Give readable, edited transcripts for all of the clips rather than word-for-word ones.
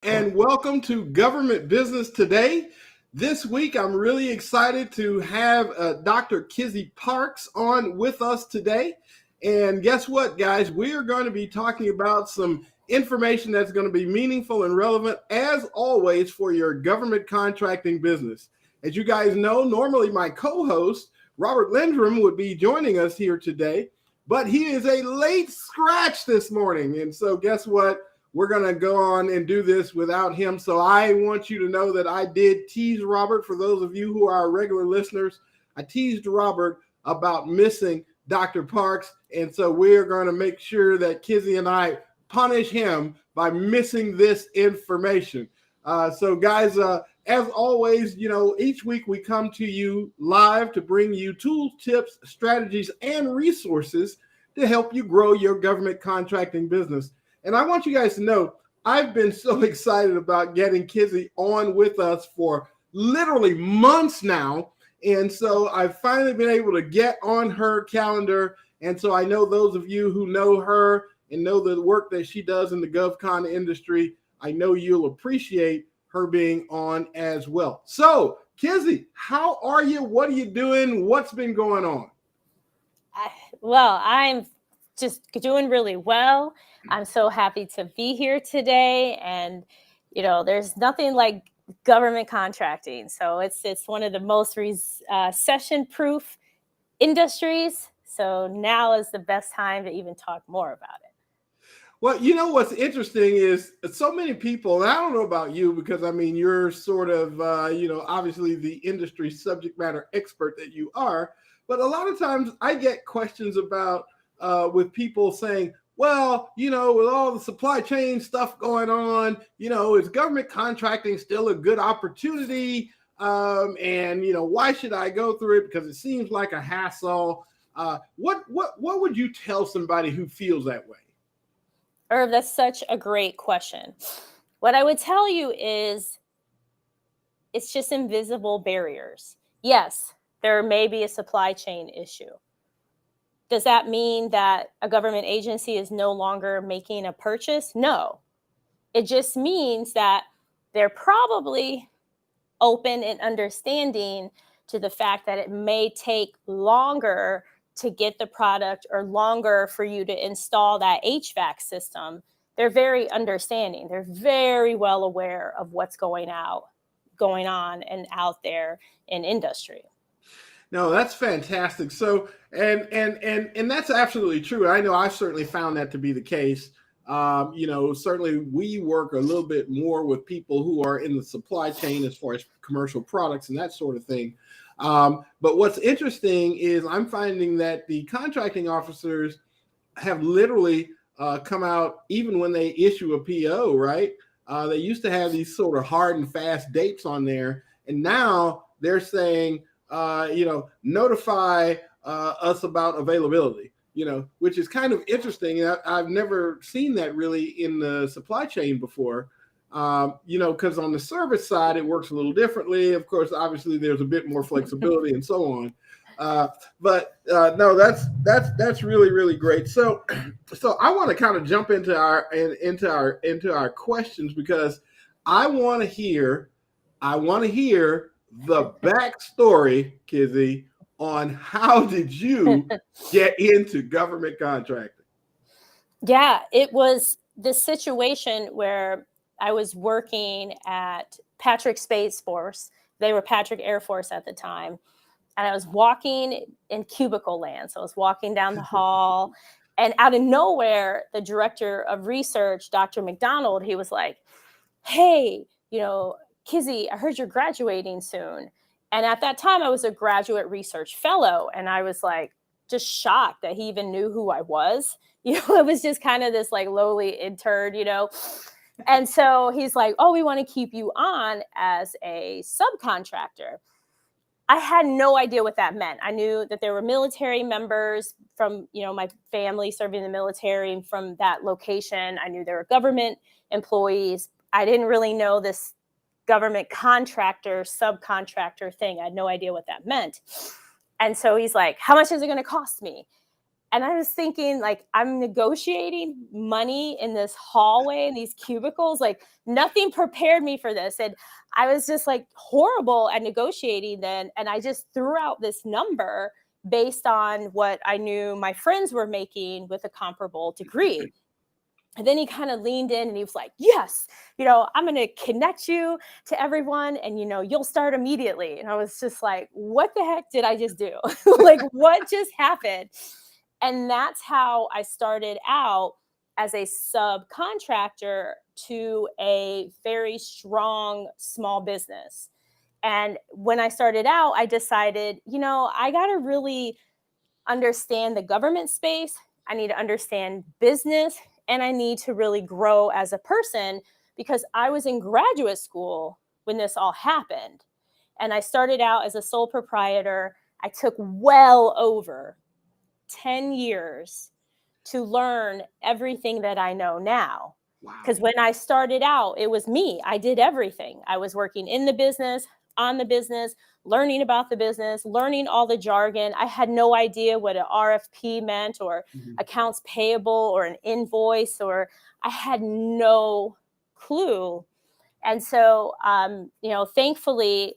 And welcome to Government Business Today. This week, I'm really excited to have Dr. Kizzy Parks on with us today. And guess what, guys? We are going to be talking about some information that's going to be meaningful and relevant, as always, for your government contracting business. As you guys know, normally my co-host, Robert Lendrim, would be joining us here today, but he is a late scratch this morning. And so guess what? We're going to go on and do this without him. So I want you to know that I did tease Robert. For those of you who are regular listeners, I teased Robert about missing Dr. Parks. And so we're going to make sure that Kizzy and I punish him by missing this information. So guys, as always, each week we come to you live to bring you tools, tips, strategies, and resources to help you grow your government contracting business. And I want you guys to know, I've been so excited about getting Kizzy on with us for literally months now. And so I've finally been able to get on her calendar. And so I know those of you who know her and know the work that she does in the GovCon industry, I know you'll appreciate her being on as well. So, Kizzy, how are you? What are you doing? What's been going on? Well, I'm just doing really well. I'm so happy to be here today. And, there's nothing like government contracting. So it's one of the most recession-proof industries. So now is the best time to even talk more about it. Well, what's interesting is so many people, and I don't know about you because, you're sort of, obviously the industry subject matter expert that you are. But a lot of times I get questions about with people saying, well, with all the supply chain stuff going on, is government contracting still a good opportunity? And why should I go through it? Because it seems like a hassle. What would you tell somebody who feels that way? Irv, that's such a great question. What I would tell you is it's just invisible barriers. Yes, there may be a supply chain issue. Does that mean that a government agency is no longer making a purchase? No. It just means that they're probably open and understanding to the fact that it may take longer to get the product or longer for you to install that HVAC system. They're very understanding. They're very well aware of what's going on and out there in industry. No, that's fantastic. So, and that's absolutely true. I know I've certainly found that to be the case. Certainly we work a little bit more with people who are in the supply chain as far as commercial products and that sort of thing. But what's interesting is I'm finding that the contracting officers have literally come out, even when they issue a PO, right? They used to have these sort of hard and fast dates on there. And now they're saying, notify us about availability, which is kind of interesting. I've never seen that really in the supply chain before. Because on the service side, it works a little differently. Of course, obviously, there's a bit more flexibility and so on. But no, that's really, really great. So I want to kind of jump into our questions because I want to hear the backstory, Kizzy, on how did you get into government contracting? Yeah, it was this situation where I was working at Patrick Space Force. They were Patrick Air Force at the time. And I was walking in cubicle land. So I was walking down the hall. And out of nowhere, the director of research, Dr. McDonald, he was like, hey, Kizzy, I heard you're graduating soon. And at that time, I was a graduate research fellow. And I was like, just shocked that he even knew who I was. It was just kind of this like lowly intern, And so he's like, oh, we want to keep you on as a subcontractor. I had no idea what that meant. I knew that there were military members from, my family serving in the military and from that location. I knew there were government employees. I didn't really know this government contractor, subcontractor thing. I had no idea what that meant. And so he's like, how much is it going to cost me? And I was thinking, like, I'm negotiating money in this hallway in these cubicles. Like, nothing prepared me for this. And I was just like horrible at negotiating then. And I just threw out this number based on what I knew my friends were making with a comparable degree. And then he kind of leaned in and he was like, yes, I'm going to connect you to everyone and, you'll start immediately. And I was just like, what the heck did I just do? Like, what just happened? And that's how I started out as a subcontractor to a very strong small business. And when I started out, I decided, I got to really understand the government space. I need to understand business, and I need to really grow as a person because I was in graduate school when this all happened. And I started out as a sole proprietor. I took well over 10 years to learn everything that I know now. Because when I started out, it was me. I did everything. I was working in the business, on the business, learning about the business, learning all the jargon. I had no idea what an RFP meant or accounts payable or an invoice, or I had no clue. And so, thankfully,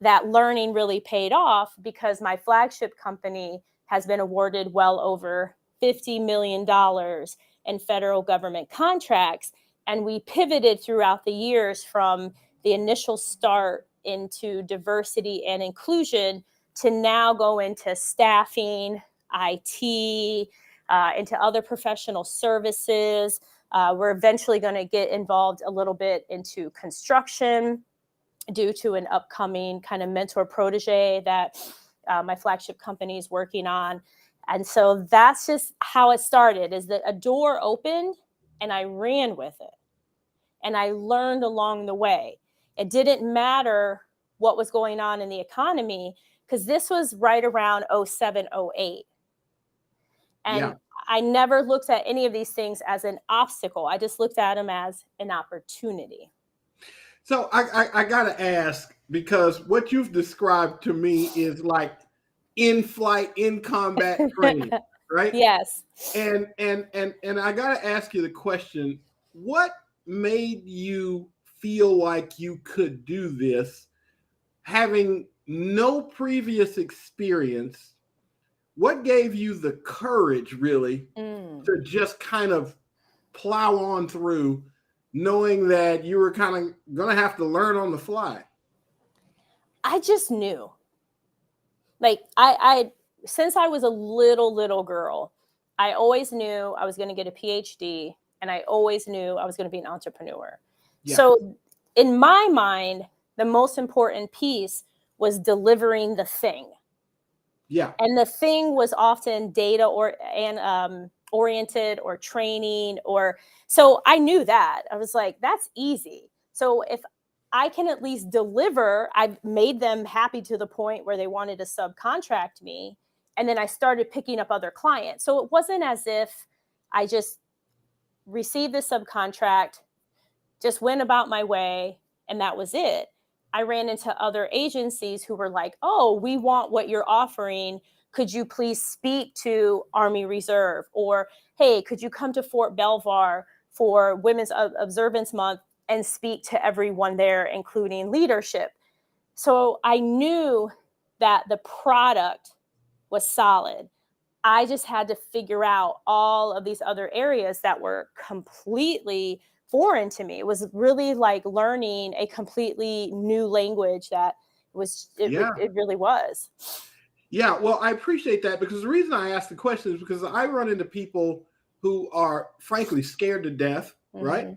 that learning really paid off because my flagship company has been awarded well over $50 million in federal government contracts. And we pivoted throughout the years from the initial start into diversity and inclusion to now go into staffing, IT, into other professional services. We're eventually going to get involved a little bit into construction due to an upcoming kind of mentor protege that my flagship company is working on. And so that's just how it started, is that a door opened and I ran with it. And I learned along the way. It didn't matter what was going on in the economy because this was right around 07, 08. And I never looked at any of these things as an obstacle. I just looked at them as an opportunity. So I got to ask, because what you've described to me is like in-flight, in-combat training, right? Yes. And I got to ask you the question, what made you feel like you could do this having no previous experience? What gave you the courage really to just kind of plow on through, knowing that you were kind of going to have to learn on the fly? I just knew. Like, I since I was a little girl, I always knew I was going to get a PhD, and I always knew I was going to be an entrepreneur. Yeah. So in my mind, the most important piece was delivering the thing. Yeah. And the thing was often data oriented or training, so I knew that. I was like, that's easy. So if I can at least deliver, I've made them happy to the point where they wanted to subcontract me. And then I started picking up other clients. So it wasn't as if I just received the subcontract, just went about my way, and that was it. I ran into other agencies who were like, oh, we want what you're offering. Could you please speak to Army Reserve? Or, hey, could you come to Fort Belvoir for Women's Observance Month and speak to everyone there, including leadership? So I knew that the product was solid. I just had to figure out all of these other areas that were completely foreign to me. It was really like learning a completely new language that it really was. Yeah, well, I appreciate that, because the reason I asked the question is because I run into people who are frankly scared to death, right?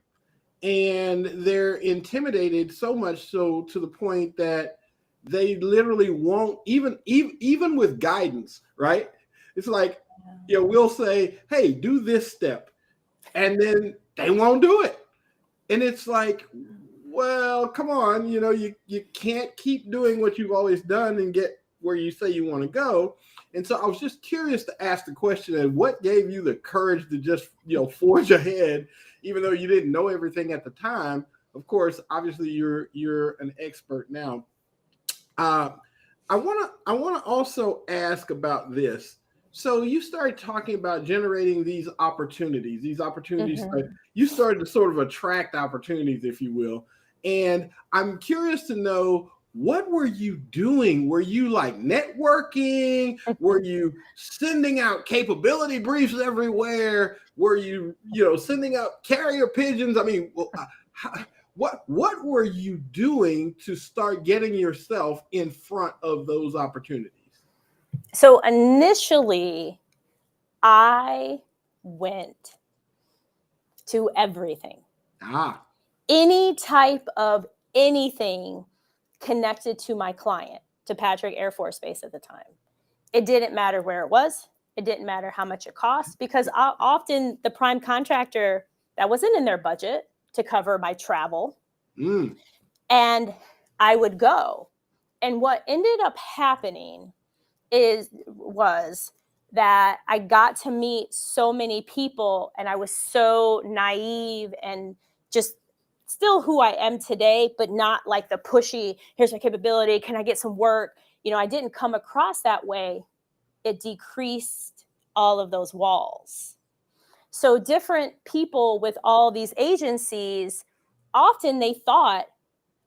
And they're intimidated so much so to the point that they literally won't even with guidance, right? It's like, we'll say, hey, do this step, and then they won't do it. And it's like, well, come on, you can't keep doing what you've always done and get where you say you want to go. And so I was just curious to ask the question of what gave you the courage to just, forge ahead, even though you didn't know everything at the time. Of course, obviously you're an expert now. I want to also ask about this. So you started talking about generating these opportunities. Mhm. You started to sort of attract opportunities, if you will. And I'm curious to know, what were you doing? Were you like networking? Were you sending out capability briefs everywhere? Were you, sending out carrier pigeons? I mean, what were you doing to start getting yourself in front of those opportunities? So initially, I went to everything, Ah, any type of anything connected to my client, to Patrick Air Force Base at the time. It didn't matter where it was. It didn't matter how much it cost, because often the prime contractor, that wasn't in their budget to cover my travel. mm, And I would go. And what ended up happening was that I got to meet so many people, and I was so naive and just still who I am today, but not like the pushy, here's my capability, can I get some work? I didn't come across that way. It decreased all of those walls. So different people with all these agencies, often they thought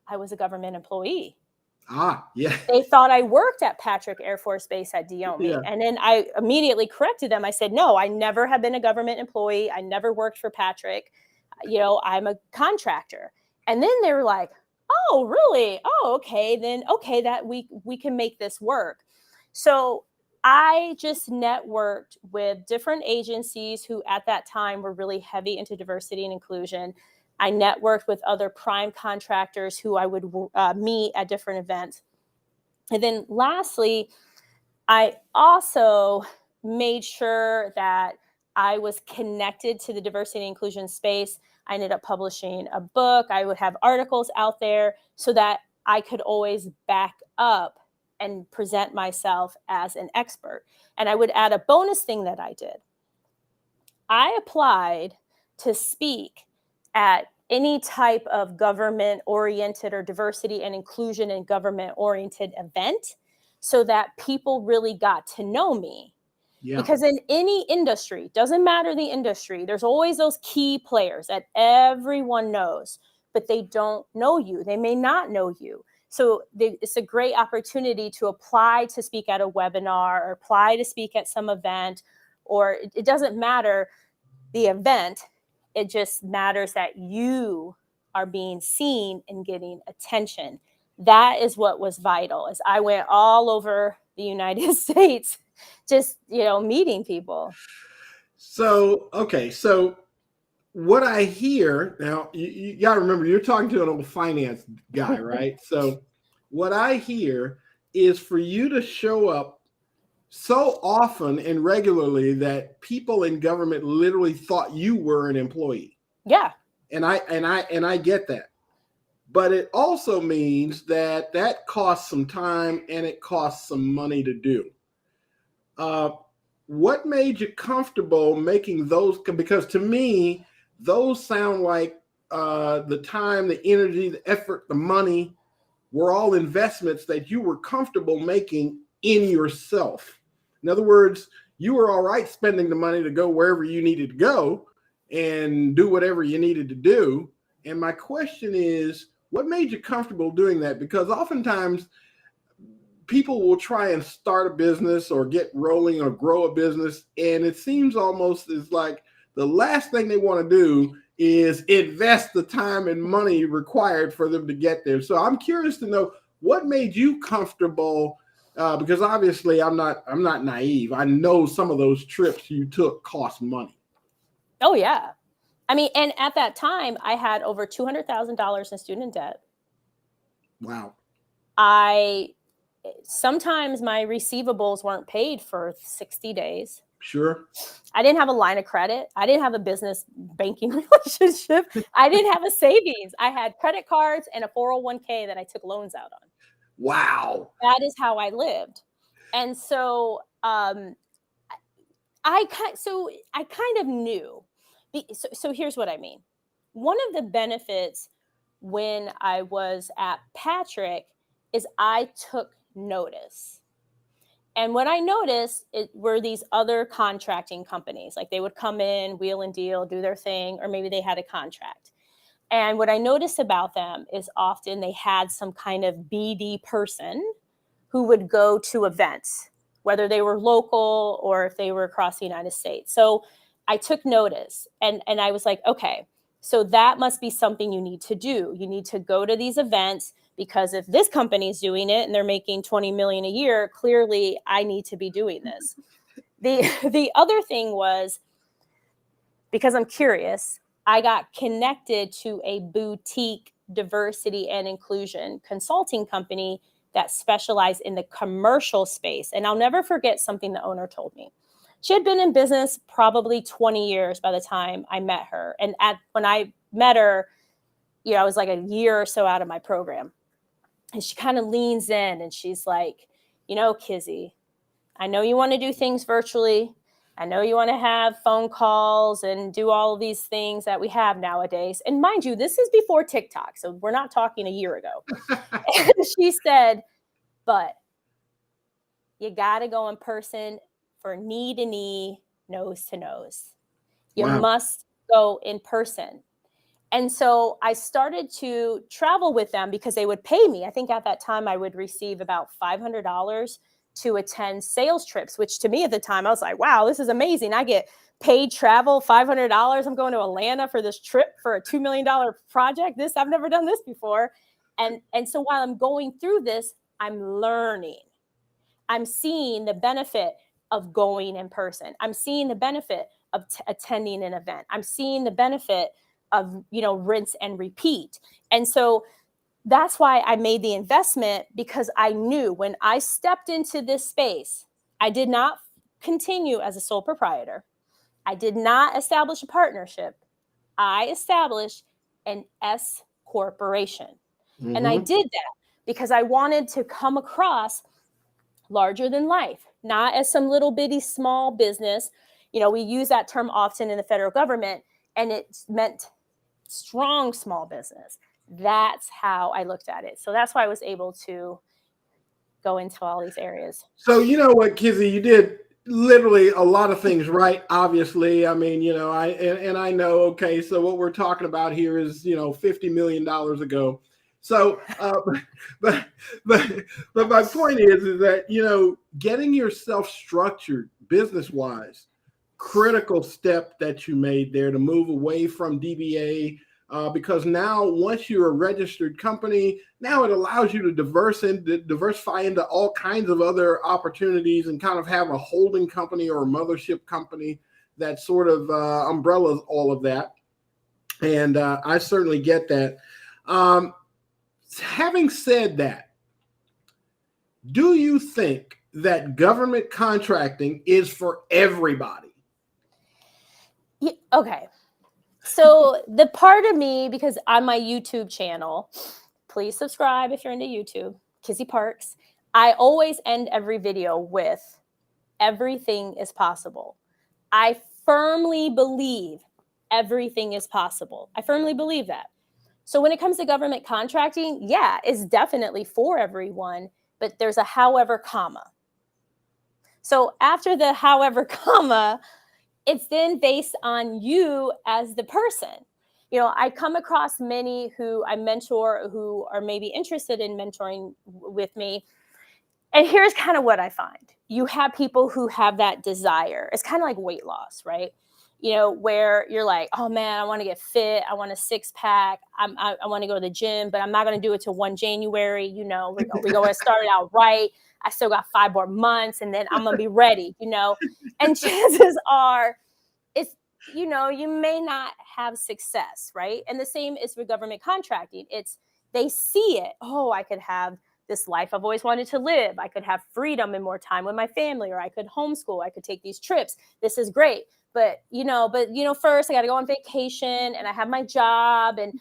I was a government employee. yeah, They thought I worked at Patrick Air Force Base at Diomi. yeah. And then I immediately corrected them. I said, no, I never have been a government employee. I never worked for Patrick. I'm a contractor. And then they were like, oh, really? Oh, okay. Then, okay, that we can make this work. So I just networked with different agencies who at that time were really heavy into diversity and inclusion. I networked with other prime contractors who I would meet at different events. And then lastly, I also made sure that I was connected to the diversity and inclusion space. I ended up publishing a book. I would have articles out there so that I could always back up and present myself as an expert. And I would add a bonus thing that I did. I applied to speak at any type of government oriented or diversity and inclusion and government oriented event so that people really got to know me. Yeah. Because in any industry, doesn't matter the industry, there's always those key players that everyone knows, but they don't know you. They may not know you. So it's a great opportunity to apply to speak at a webinar or apply to speak at some event, or it doesn't matter the event. It just matters that you are being seen and getting attention. That is what was vital. As I went all over the United States, just meeting people. So, okay. So, what I hear now, you got to remember, you're talking to an old finance guy, right? So, what I hear is for you to show up so often and regularly that people in government literally thought you were an employee. Yeah. And I get that. But it also means that costs some time and it costs some money to do. Uh, what made you comfortable making those? Because to me, those sound like the time, the energy, the effort, the money were all investments that you were comfortable making in yourself. In other words, you were all right spending the money to go wherever you needed to go and do whatever you needed to do. And my question is, what made you comfortable doing that? Because oftentimes people will try and start a business or get rolling or grow a business, and it seems almost as like the last thing they want to do is invest the time and money required for them to get there. So I'm curious to know, what made you comfortable, because obviously I'm not naive. I know some of those trips you took cost money. Oh yeah. I mean, and at that time I had over $200,000 in student debt. Wow. Sometimes my receivables weren't paid for 60 days. Sure. I didn't have a line of credit. I didn't have a business banking relationship. I didn't have a savings. I had credit cards and a 401k that I took loans out on. Wow. That is how I lived. And so I kind of knew. So here's what I mean. One of the benefits when I was at Patrick is I took notice. And what I noticed were these other contracting companies. Like they would come in, wheel and deal, do their thing, or maybe they had a contract. And what I noticed about them is often they had some kind of BD person who would go to events, whether they were local or if they were across the United States. So I took notice and I was like, okay, so that must be something you need to do. You need to go to these events, because if this company's doing it and they're making 20 million a year, clearly I need to be doing this. The other thing was, because I'm curious, I got connected to a boutique diversity and inclusion consulting company that specialized in the commercial space. And I'll never forget something the owner told me. She had been in business probably 20 years by the time I met her. And when I met her, I was like a year or so out of my program. And she kind of leans in and she's like, Kizzy, I know you want to do things virtually. I know you want to have phone calls and do all of these things that we have nowadays. And mind you, this is before TikTok. So we're not talking a year ago. And she said, but you got to go in person for knee to knee, nose to nose. You must go in person. And so I started to travel with them because they would pay me. I think at that time I would receive about $500 to attend sales trips, which to me at the time, I was like, wow, this is amazing. I get paid travel, $500. I'm going to Atlanta for this trip for a $2 million project. I've never done this before. And so while I'm going through this, I'm learning. I'm seeing the benefit of going in person. I'm seeing the benefit of attending an event. I'm seeing the benefit of, rinse and repeat. And so that's why I made the investment, because I knew when I stepped into this space, I did not continue as a sole proprietor. I did not establish a partnership. I established an S corporation. Mm-hmm. And I did that because I wanted to come across larger than life, not as some little bitty small business. We use that term often in the federal government, and it meant strong small business. That's how I looked at it. So that's why I was able to go into all these areas. So you know what, Kizzy, you did literally a lot of things right. Obviously, I mean, I know. Okay, so what we're talking about here is $50 million ago. So, but my point is that getting yourself structured business wise, critical step that you made there to move away from DBA. Because now once you're a registered company, now it allows you to diversify into all kinds of other opportunities and kind of have a holding company or a mothership company that sort of umbrellas all of that. And I certainly get that. Having said that, do you think that government contracting is for everybody? Yeah, okay. So the part of me, because on my YouTube channel, please subscribe if you're into YouTube, Kizzy Parks, I always end every video with everything is possible. I firmly believe everything is possible. I firmly believe that. So when it comes to government contracting, yeah, it's definitely for everyone, but there's a however, comma. So after the however, comma, it's then based on you as the person. I come across many who I mentor who are maybe interested in mentoring with me. And here's kind of what I find. You have people who have that desire. It's kind of like weight loss, right? Where you're like, oh man, I want to get fit. I want a 6-pack. I want to go to the gym, but I'm not going to do it till 1 January. We're going to start it out right. I still got 5 more months and then I'm going to be ready, and chances are you may not have success, right? And the same is for government contracting. They see it. Oh, I could have this life I've always wanted to live. I could have freedom and more time with my family, or I could homeschool. I could take these trips. This is great. But first I got to go on vacation and I have my job and,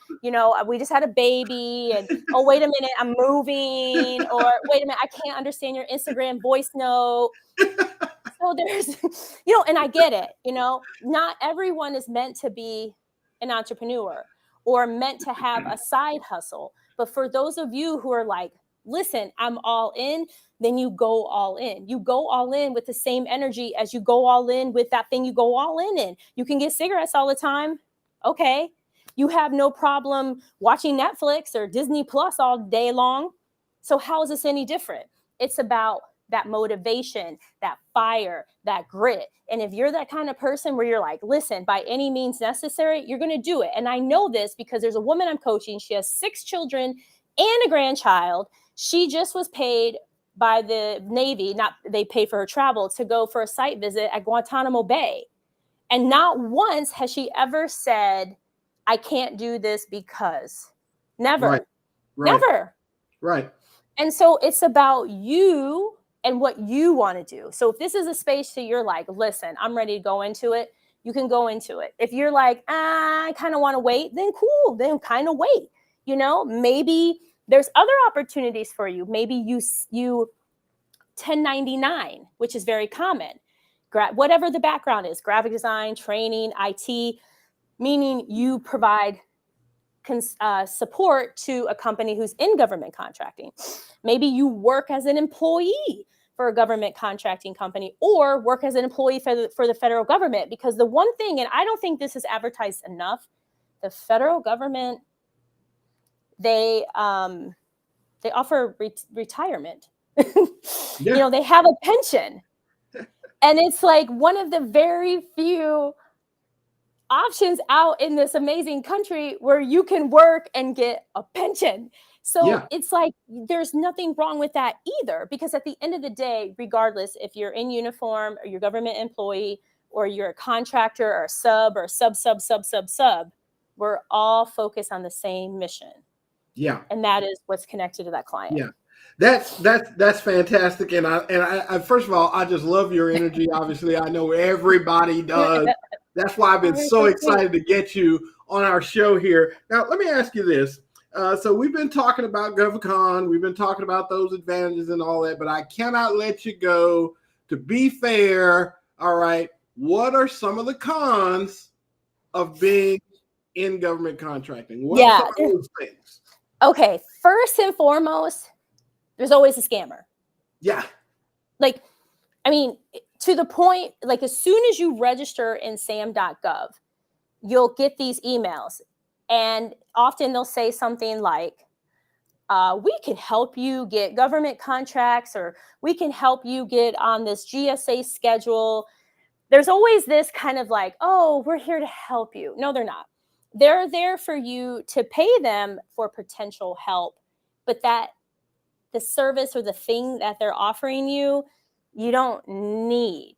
we just had a baby and, oh, wait a minute, I'm moving, or wait a minute, I can't understand your Instagram voice note. So there's, and I get it, not everyone is meant to be an entrepreneur or meant to have a side hustle. But for those of you who are like, listen, I'm all in, then you go all in. You go all in with the same energy as you go all in with that thing you go all in. You can get cigarettes all the time. Okay. You have no problem watching Netflix or Disney Plus all day long. So how is this any different? It's about that motivation, that fire, that grit. And if you're that kind of person where you're like, listen, by any means necessary, you're going to do it. And I know this because there's a woman I'm coaching. She has 6 children and a grandchild. She just was paid by the Navy, they pay for her travel, to go for a site visit at Guantanamo Bay. And not once has she ever said, I can't do this because. Never. Right. Never. Right. And so it's about you and what you want to do. So if this is a space that you're like, listen, I'm ready to go into it, you can go into it. If you're like, I kind of want to wait, then cool, then kind of wait. You know, maybe there's other opportunities for you. Maybe you 1099, which is very common. Whatever the background is, graphic design, training, IT, meaning you provide support to a company who's in government contracting. Maybe you work as an employee for a government contracting company, or work as an employee for the federal government. Because the one thing, and I don't think this is advertised enough, the federal government, they offer retirement. You know, they have a pension. And it's like one of the very few options out in this amazing country where you can work and get a pension. So it's like, there's nothing wrong with that either, because at the end of the day, regardless if you're in uniform or you're a government employee or you're a contractor or a sub, we're all focused on the same mission. Yeah. And that is what's connected to that client. Yeah. That's fantastic. And I first of all, I just love your energy. Obviously, I know everybody does. That's why I've been so excited to get you on our show here. Now, let me ask you this. So we've been talking about GovCon. We've been talking about those advantages and all that, but I cannot let you go. To be fair, all right, what are some of the cons of being in government contracting? What are some of those things? Okay, first and foremost, there's always a scammer. Yeah. Like, I mean, to the point, like as soon as you register in sam.gov, you'll get these emails. And often they'll say something like, we can help you get government contracts, or we can help you get on this GSA schedule. There's always this kind of like, oh, we're here to help you. No, they're not. They're there for you to pay them for potential help, but that the service or the thing that they're offering you, you don't need,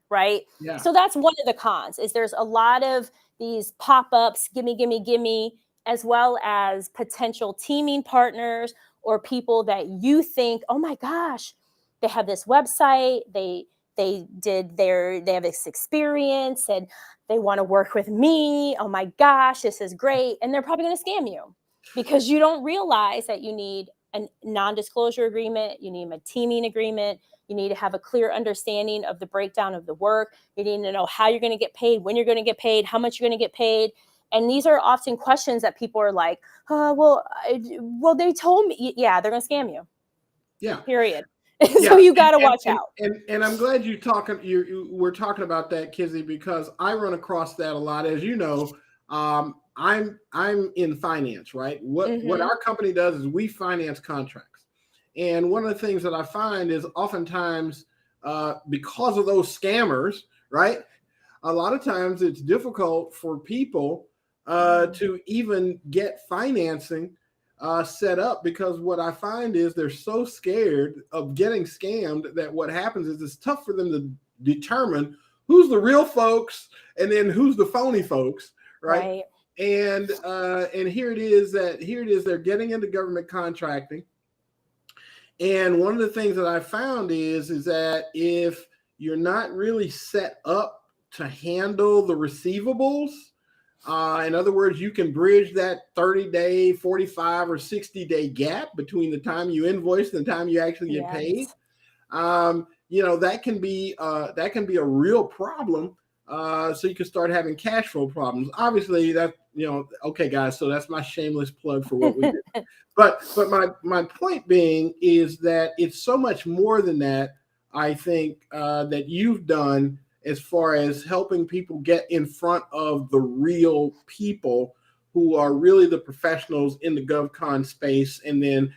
right? Yeah. So that's one of the cons, is there's a lot of these pop-ups, gimme, as well as potential teaming partners or people that you think, oh my gosh, they have this website, they have this experience and they want to work with me. Oh my gosh, this is great. And they're probably going to scam you because you don't realize that you need a non-disclosure agreement, you need a teaming agreement, you need to have a clear understanding of the breakdown of the work, you need to know how you're going to get paid, when you're going to get paid, how much you're going to get paid. And these are often questions that people are like, well, they told me. Yeah, they're going to scam you. Yeah. Period. So you got to watch out. And I'm glad we're talking about that, Kizzy, because I run across that a lot. As you know, I'm in finance, right? What our company does is we finance contracts. And one of the things that I find is oftentimes because of those scammers, right? A lot of times it's difficult for people to even get financing set up, because what I find is they're so scared of getting scammed that what happens is it's tough for them to determine who's the real folks and then who's the phony folks, right? And here it is they're getting into government contracting. And one of the things that I found is that if you're not really set up to handle the receivables, in other words, you can bridge that 30-day, 45 or 60-day gap between the time you invoice and the time you actually get paid. That can be a real problem so you can start having cash flow problems. Obviously, that okay, guys. So that's my shameless plug for what we do. But my point being is that it's so much more than that. I think that you've done as far as helping people get in front of the real people who are really the professionals in the GovCon space. And then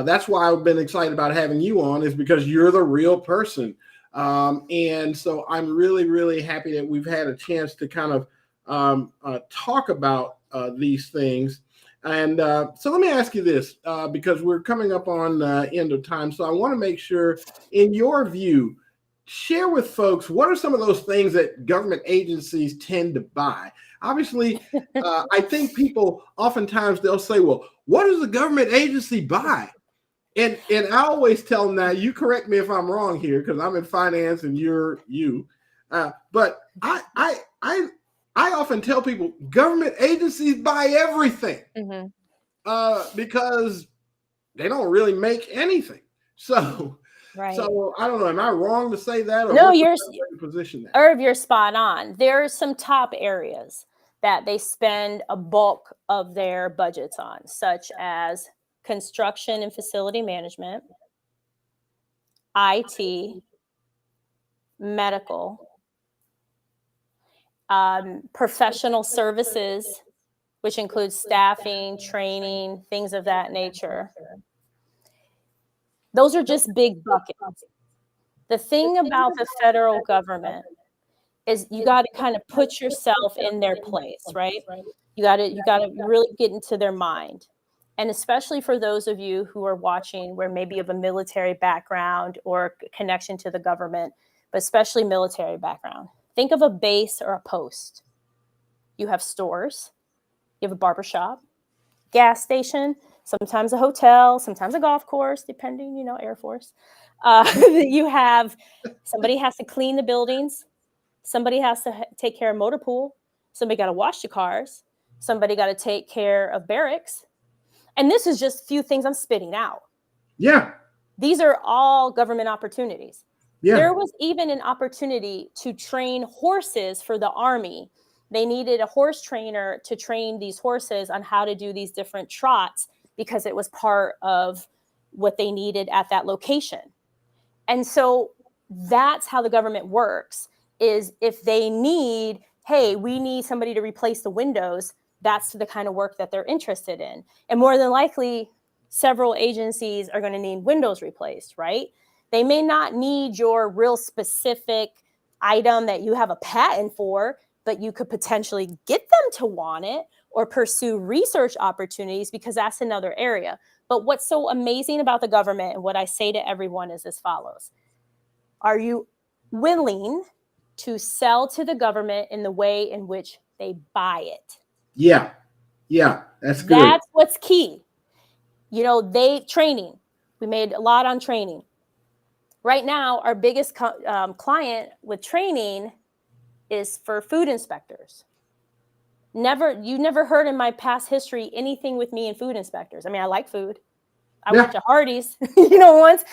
that's why I've been excited about having you on, is because you're the real person. And so I'm really, really happy that we've had a chance to kind of talk about these things. And so let me ask you this, because we're coming up on end of time. So I want to make sure, in your view, share with folks, what are some of those things that government agencies tend to buy? Obviously, I think people oftentimes they'll say, well, what does the government agency buy? And I always tell them, now you correct me if I'm wrong here, because I'm in finance and you're you. But I often tell people government agencies buy everything because they don't really make anything. So, right. So I don't know. Am I wrong to say that? Or no, you're position that? Irv, you're spot on. There are some top areas that they spend a bulk of their budgets on, such as construction and facility management, IT, medical, professional services, which includes staffing, training, things of that nature. Those are just big buckets. The thing about the federal government is you got to kind of put yourself in their place, right? You got to really get into their mind. And especially for those of you who are watching where maybe you have a military background or connection to the government, but especially military background. Think of a base or a post. You have stores, you have a barbershop, gas station, sometimes a hotel, sometimes a golf course, depending, Air Force. You have, somebody has to clean the buildings. Somebody has to take care of motor pool. Somebody got to wash the cars. Somebody got to take care of barracks. And this is just a few things I'm spitting out. Yeah. These are all government opportunities. Yeah. There was even an opportunity to train horses for the Army. They needed a horse trainer to train these horses on how to do these different trots because it was part of what they needed at that location. And so that's how the government works, is if they need, hey, we need somebody to replace the windows, that's the kind of work that they're interested in. And more than likely, several agencies are going to need windows replaced, right? They may not need your real specific item that you have a patent for, but you could potentially get them to want it or pursue research opportunities, because that's another area. But what's so amazing about the government, and what I say to everyone, is as follows. Are you willing to sell to the government in the way in which they buy it? Yeah. Yeah, that's good. That's what's key. Training. We made a lot on training. Right now, our biggest client with training is for food inspectors. You never heard in my past history anything with me and food inspectors. I mean, I like food. I worked at Hardee's, once.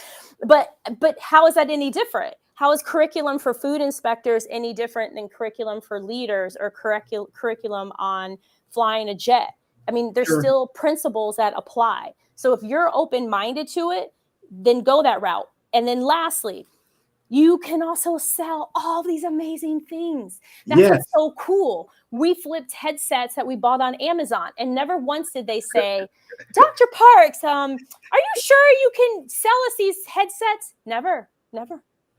But how is that any different? How is curriculum for food inspectors any different than curriculum for leaders or curriculum on flying a jet? I mean, there's still principles that apply. So if you're open-minded to it, then go that route. And then lastly, you can also sell all these amazing things. That's what's so cool. We flipped headsets that we bought on Amazon, and never once did they say, Dr. Parks, are you sure you can sell us these headsets? Never.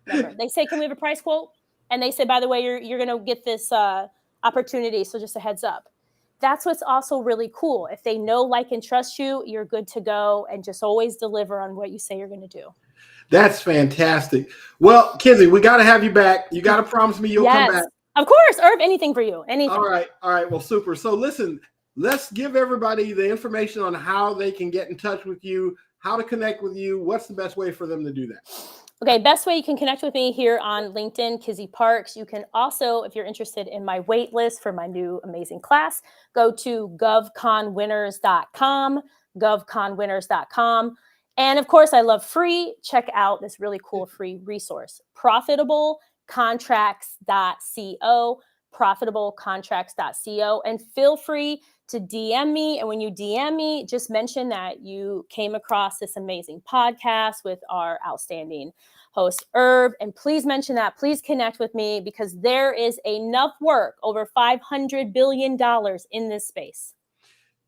They say, can we have a price quote? And they say, by the way, you're going to get this opportunity, so just a heads up. That's what's also really cool. If they know, like, and trust you, you're good to go, and just always deliver on what you say you're going to do. That's fantastic. Well, Kizzy, we got to have you back. You got to promise me you'll come back. Of course, Irv, anything for you. Anything. All right. Well, super. So listen, let's give everybody the information on how they can get in touch with you, how to connect with you. What's the best way for them to do that? Okay, best way you can connect with me here on LinkedIn, Kizzy Parks. You can also, if you're interested in my wait list for my new amazing class, go to govconwinners.com, govconwinners.com. And of course, I love free. Check out this really cool free resource, Profitable profitablecontracts.co, profitablecontracts.co. And feel free to DM me. And when you DM me, just mention that you came across this amazing podcast with our outstanding host, Herb. And please mention that. Please connect with me, because there is enough work, over $500 billion in this space.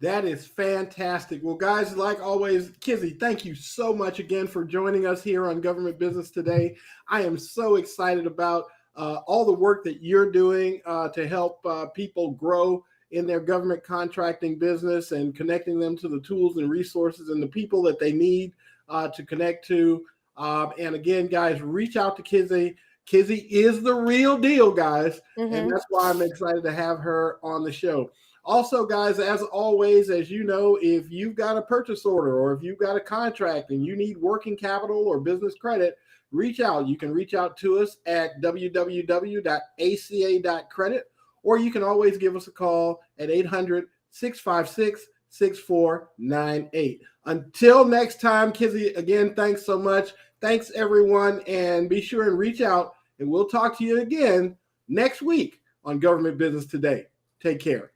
That is fantastic. Well, guys, like always, Kizzy, thank you so much again for joining us here on Government Business Today. I am so excited about all the work that you're doing to help people grow in their government contracting business and connecting them to the tools and resources and the people that they need to connect to. And again, guys, reach out to Kizzy. Kizzy is the real deal, guys. And that's why I'm excited to have her on the show. Also, guys, as always, as you know, if you've got a purchase order or if you've got a contract and you need working capital or business credit, reach out. You can reach out to us at www.aca.credit, or you can always give us a call at 800-656-6498. Until next time, Kizzy, again, thanks so much. Thanks, everyone, and be sure and reach out, and we'll talk to you again next week on Government Business Today. Take care.